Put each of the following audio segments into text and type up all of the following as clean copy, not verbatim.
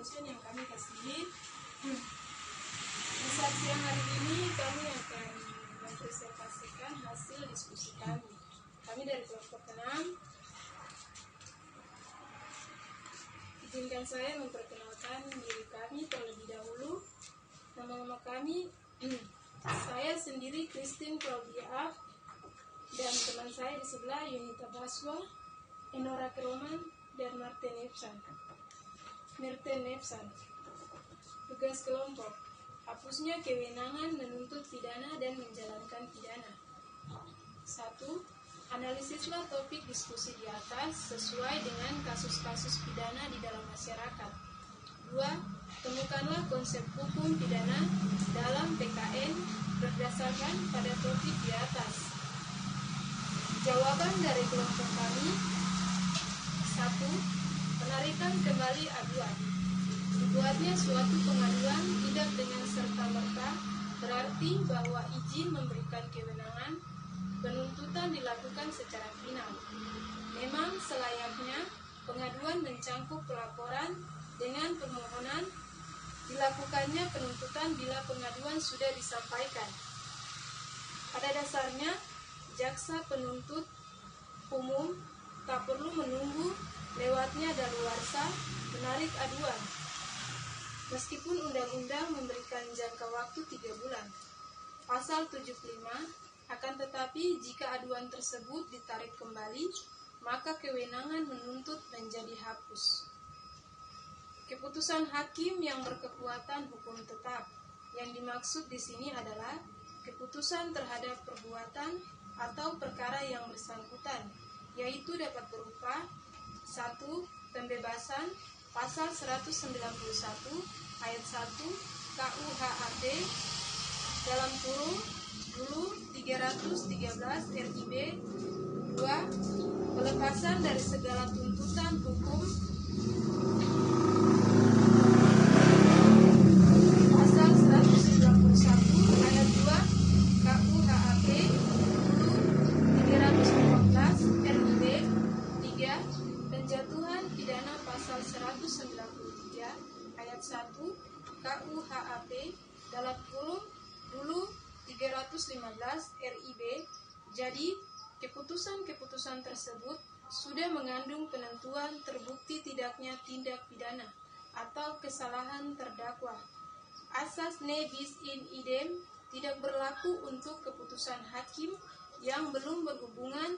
dosen yang kami kasihi. Di saat siang hari ini kami akan mempresentasikan hasil diskusi kami. Kami dari kelompok 6. Izinkan saya memperkenalkan diri kami terlebih dahulu. Nama-nama kami, saya sendiri Christine Claudia dan teman saya di sebelah Yunita Baswa, Enora Keroman, dan Martin Nefsan. Tugas kelompok: hapusnya kewenangan menuntut pidana dan menjalankan pidana. 1. Analisislah topik diskusi di atas sesuai dengan kasus-kasus pidana di dalam masyarakat. 2. Temukanlah konsep hukum pidana dalam PKN berdasarkan pada topik di atas. Jawaban dari kelompok kami: 1. Penarikan kembali aduan. Dibuatnya suatu pengaduan tidak dengan serta-merta berarti bahwa izin memberikan kewenangan penuntutan dilakukan secara final. Memang selayaknya pengaduan mencangkup pelaporan dengan permohonan dilakukannya penuntutan bila pengaduan sudah disampaikan. Pada dasarnya, jaksa penuntut umum tak perlu menunggu lewatnya daluarsa menarik aduan, meskipun undang-undang memberikan jangka waktu 3 bulan. Pasal 75, akan tetapi jika aduan tersebut ditarik kembali, maka kewenangan menuntut menjadi hapus. Keputusan hakim yang berkekuatan hukum tetap. Yang dimaksud di sini adalah keputusan terhadap perbuatan atau perkara yang bersangkutan, yaitu dapat berupa: 1. Pembebasan pasal 191 ayat 1 KUHAP dalam kurung dulu 313 RIB. 2. Pelepasan dari segala tuntutan hukum pasal 191 ayat 2 KUHAP dulu 314 RIB. 3. Penjatuhan pidana pasal 193 ayat 1 KUHAP dalam kurung dulu 315 RIB. Jadi, keputusan-keputusan tersebut sudah mengandung penentuan terbukti tidaknya tindak pidana atau kesalahan terdakwa. Asas ne bis in idem tidak berlaku untuk keputusan hakim yang belum berhubungan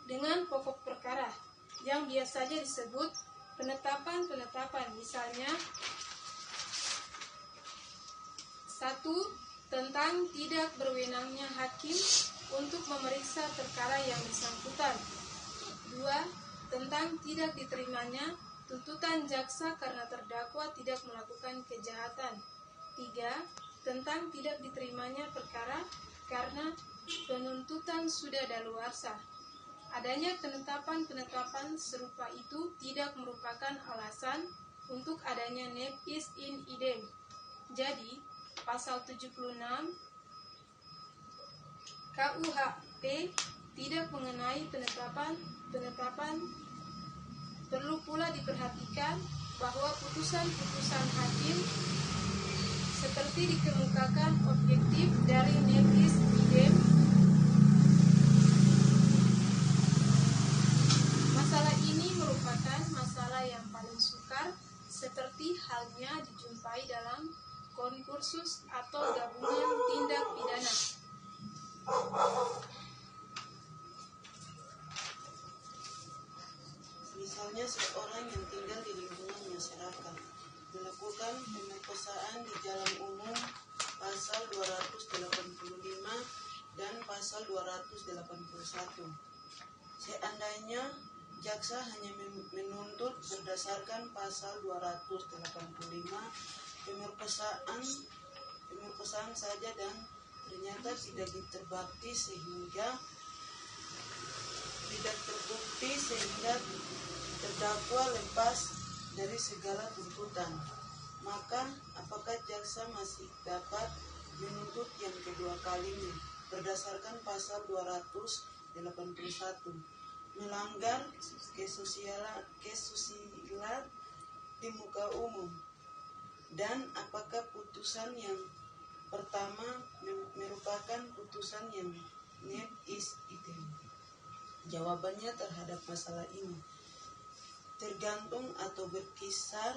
dengan pokok perkara, yang biasanya disebut penetapan. Misalnya, 1. Tentang tidak berwenangnya hakim untuk memeriksa perkara yang bersangkutan. 2. Tentang tidak diterimanya tuntutan jaksa karena terdakwa tidak melakukan kejahatan. 3. Tentang tidak diterimanya perkara karena penuntutan sudah daluarsa. Adanya penetapan serupa itu tidak merupakan alasan untuk adanya ne bis in idem. Jadi, pasal 76 KUHP tidak mengenai penetapan. Perlu pula diperhatikan bahwa putusan-putusan hakim seperti dikemukakan objektif dari ne bis idem. Masalah ini merupakan masalah yang paling sukar, seperti halnya dijumpai dalam konkursus atau gabungan tindak pidana. Misalnya seorang yang tinggal di lingkungan masyarakat melakukan pemerkosaan di jalan umum pasal 285 dan pasal 281. Seandainya jaksa hanya menuntut berdasarkan pasal 285 pemerkosaan saja dan ternyata tidak terbukti sehingga terdakwa lepas dari segala tuntutan, maka apakah jaksa masih dapat menuntut yang kedua kalinya berdasarkan pasal 281 melanggar kesusilaan di muka umum? Dan apakah putusan yang pertama merupakan putusan yang nep is idem? Jawabannya terhadap masalah ini tergantung atau berkisar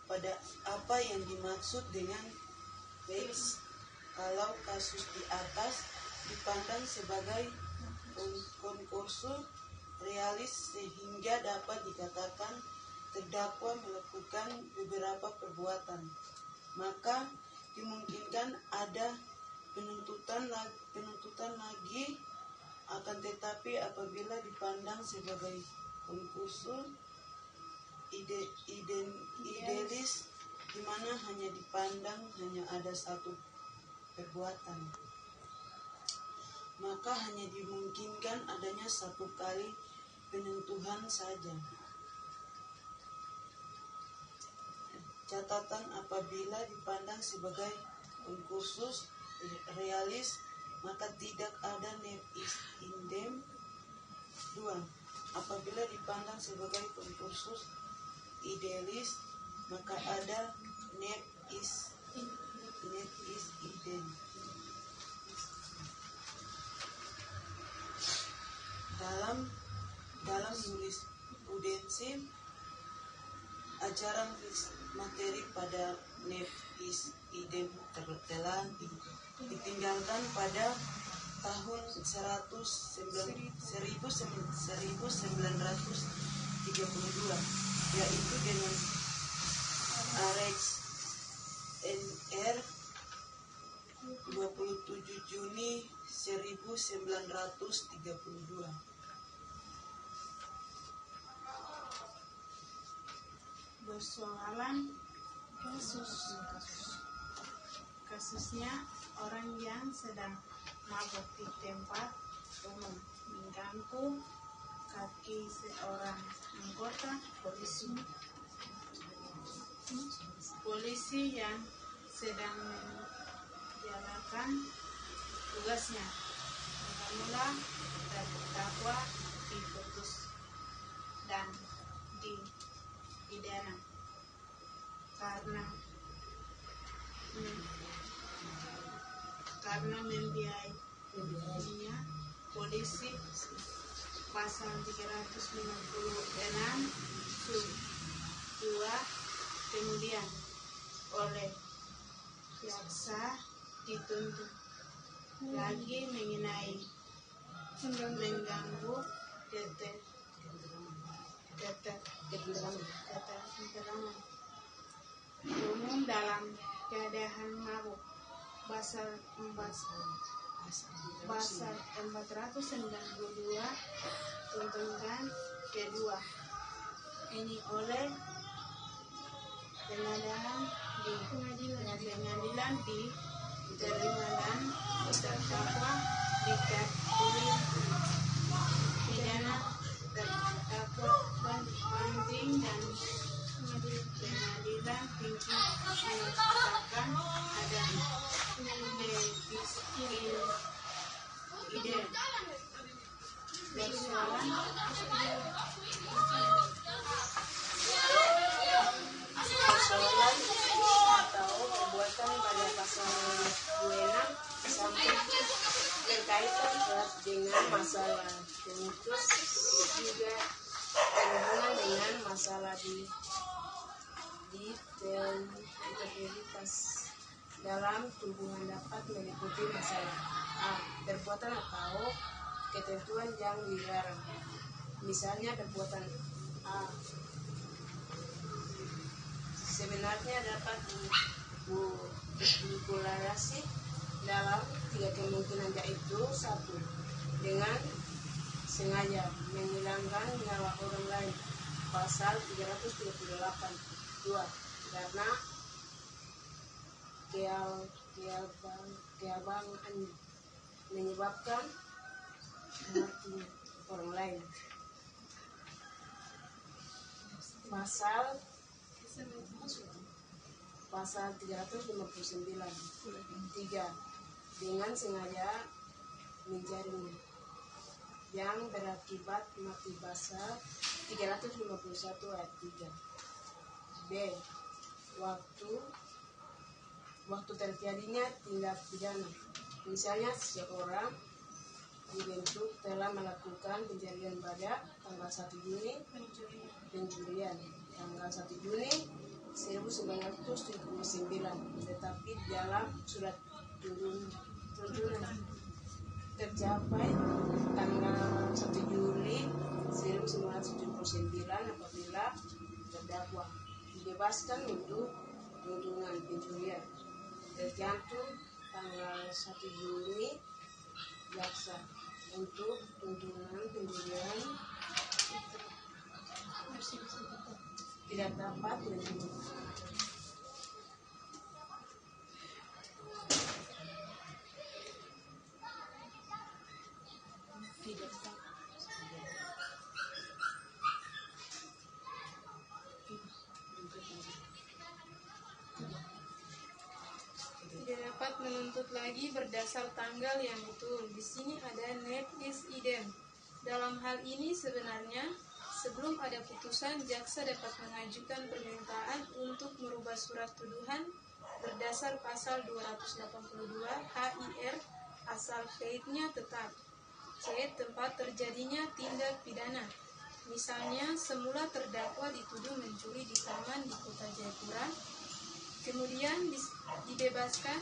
pada apa yang dimaksud dengan lex. Kalau kasus di atas dipandang sebagai konkursus realis sehingga dapat dikatakan terdakwa melakukan beberapa perbuatan, maka dimungkinkan ada penuntutan lagi. Akan tetapi apabila dipandang sebagai konkursus idealis, di mana hanya dipandang hanya ada satu perbuatan, maka hanya dimungkinkan adanya satu kali penentuan saja. Catatan, apabila dipandang sebagai konkursus realis, maka tidak ada nep is idem. 2. Apabila dipandang sebagai konkursus idealis, maka ada nep is idem. Dalam jurisprudensi ajaran materi pada nep is idem telah ditinggalkan pada tahun 1932, yaitu dengan Arex NR 27 Juni 1932. Persoalan kasusnya orang yang sedang mabuk di tempat umum mengganggu kaki seorang anggota polisi yang sedang menjalankan tugasnya. Mula terdakwa diputus dan dipidana karena membiayainya polisi pasal 356 sub 2 kemudian oleh jaksa dituntut lagi mengenai mengganggu ketentraman umum dalam keadaan mabuk pasal 492 tuntutan kedua ini oleh pengadilan diterima dan terdakwa dikabuli pidana terdakwa banding dan pengadilan tinggi menyatakan ada nebis idem. Persoalan atau perbuatan pada pasal 26 sampai berkaitan erat dengan masalah konkursus juga berhubungan dengan masalah di integritas dalam hubungan dapat meliputi masalah A. Perbuatan atau ketentuan yang dilarang. Misalnya perbuatan A sebenarnya dapat dikulasi dalam 3 kemungkinan, yaitu 1. Dengan sengaja menghilangkan nyawa orang lain pasal 338. 2. Karena keabangan menyebabkan mati orang lain pasal 359. 3. Dengan sengaja menjaring yang berakibat mati pasal 351 ayat 3. B. Waktu terjadinya tindak pidana. Misalnya seseorang dibentuk telah melakukan pencurian pada tanggal 1 Juni pencurian tanggal 1 Juni 1979, tetapi dalam surat tuntunan tercapai tanggal 1 Juli 1979 apabila terdakwa dibebaskan untuk tuntunan pencurian tercantum tanggal 1 Juni jaksa untuk tuntunan pencurian tidak dapat menerima. Tidak dapat menuntut lagi berdasar tanggal yang betul. Di sini ada nec is idem. Dalam hal ini sebenarnya sebelum ada putusan, jaksa dapat mengajukan permintaan untuk merubah surat tuduhan berdasar pasal 282 HIR asal faitnya tetap. C. Tempat terjadinya tindak pidana. Misalnya, semula terdakwa dituduh mencuri di taman di kota Jayapura, kemudian dibebaskan.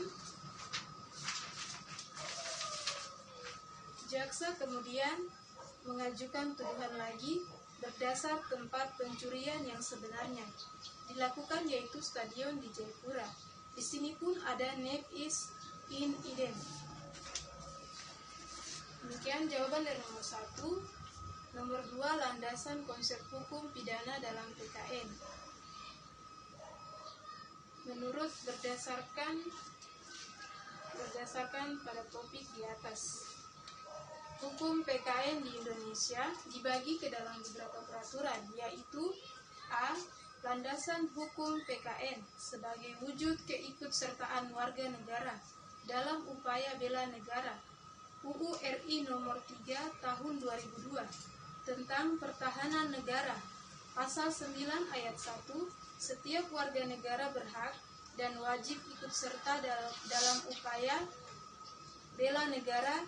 Jaksa kemudian mengajukan tuduhan lagi berdasar tempat pencurian yang sebenarnya dilakukan, yaitu stadion di Jayapura. Di sini pun ada nec is in idem. Demikian jawaban dari nomor 1. Nomor 2, landasan konsep hukum pidana dalam PKN. Menurut berdasarkan pada topik di atas, hukum PKN di Indonesia dibagi ke dalam beberapa peraturan, yaitu A. Landasan hukum PKN sebagai wujud keikutsertaan warga negara dalam upaya bela negara, UU RI nomor 3 tahun 2002 tentang pertahanan negara, pasal 9 ayat 1, setiap warga negara berhak dan wajib ikut serta dalam upaya bela negara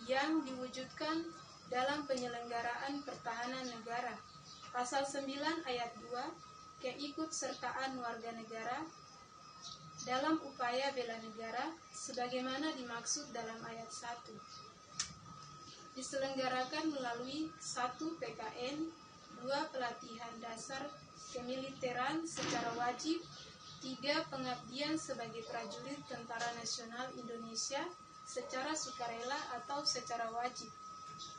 yang diwujudkan dalam penyelenggaraan pertahanan negara. Pasal 9 ayat 2, keikutsertaan warga negara dalam upaya bela negara sebagaimana dimaksud dalam ayat 1. Diselenggarakan melalui 1. PKN, 2. Pelatihan dasar kemiliteran secara wajib, 3. Pengabdian sebagai prajurit Tentara Nasional Indonesia secara sukarela atau secara wajib,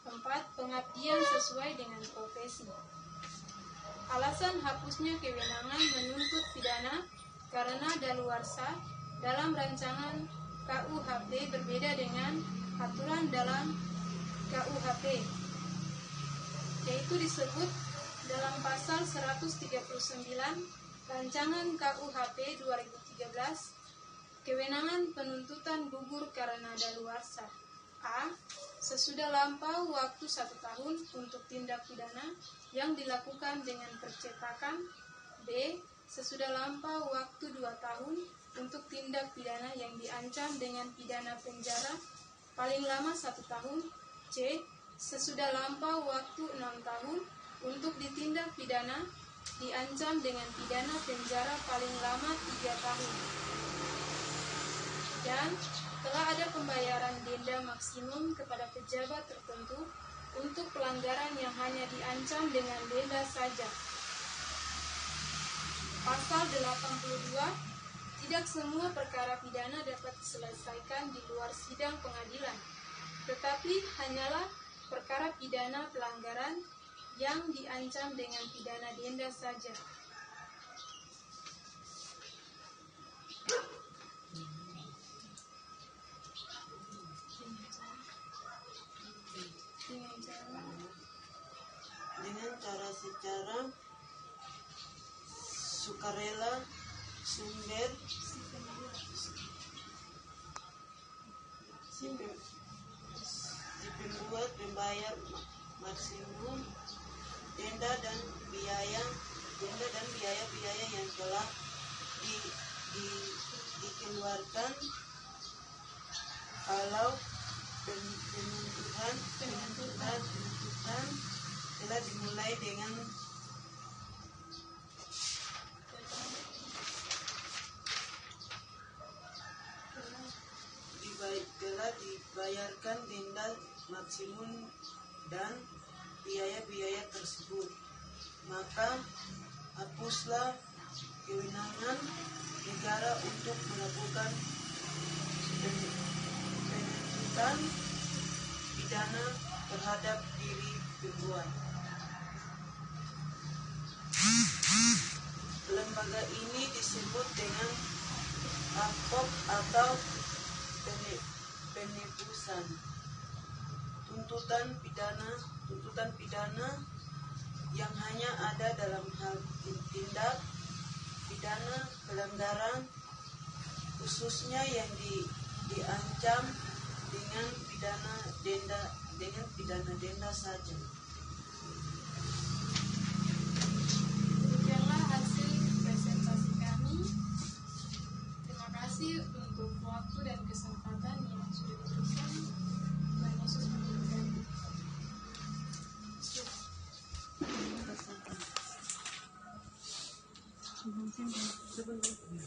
4. Pengabdian sesuai dengan profesi. Alasan hapusnya kewenangan menuntut pidana karena daluarsa dalam rancangan KUHP berbeda dengan aturan dalam KUHP, yaitu disebut dalam pasal 139 rancangan KUHP 2013, kewenangan penuntutan gugur karena daluarsa. A. Sesudah lampau waktu 1 tahun untuk tindak pidana yang dilakukan dengan percetakan. B. Sesudah lampau waktu 2 tahun untuk tindak pidana yang diancam dengan pidana penjara paling lama 1 tahun. C. Sesudah lampau waktu 6 tahun untuk ditindak pidana diancam dengan pidana penjara paling lama 3 tahun. Dan telah ada pembayaran denda maksimum kepada pejabat tertentu untuk pelanggaran yang hanya diancam dengan denda saja. Pasal 82, tidak semua perkara pidana dapat diselesaikan di luar sidang pengadilan, tetapi hanyalah perkara pidana pelanggaran yang diancam dengan pidana denda saja. Dengan cara secara sukarela sumber si pembuat membayar maksimum denda dan biaya denda dan biaya-biaya yang telah dikeluarkan kalau penuntutan telah dimulai dengan telah dibayarkan denda maksimum dan biaya-biaya tersebut, maka hapuslah kewenangan negara untuk melakukan penuntutan pidana terhadap diri pembuat. Lembaga ini disebut dengan AFOP atau penebusan tuntutan pidana yang hanya ada dalam hal tindak pidana pelanggaran, khususnya yang diancam dengan pidana denda saja. Demikianlah hasil presentasi kami. Terima kasih untuk waktu dan kesempatan yang sudah diberikan. Tuhan Yesus memberkati.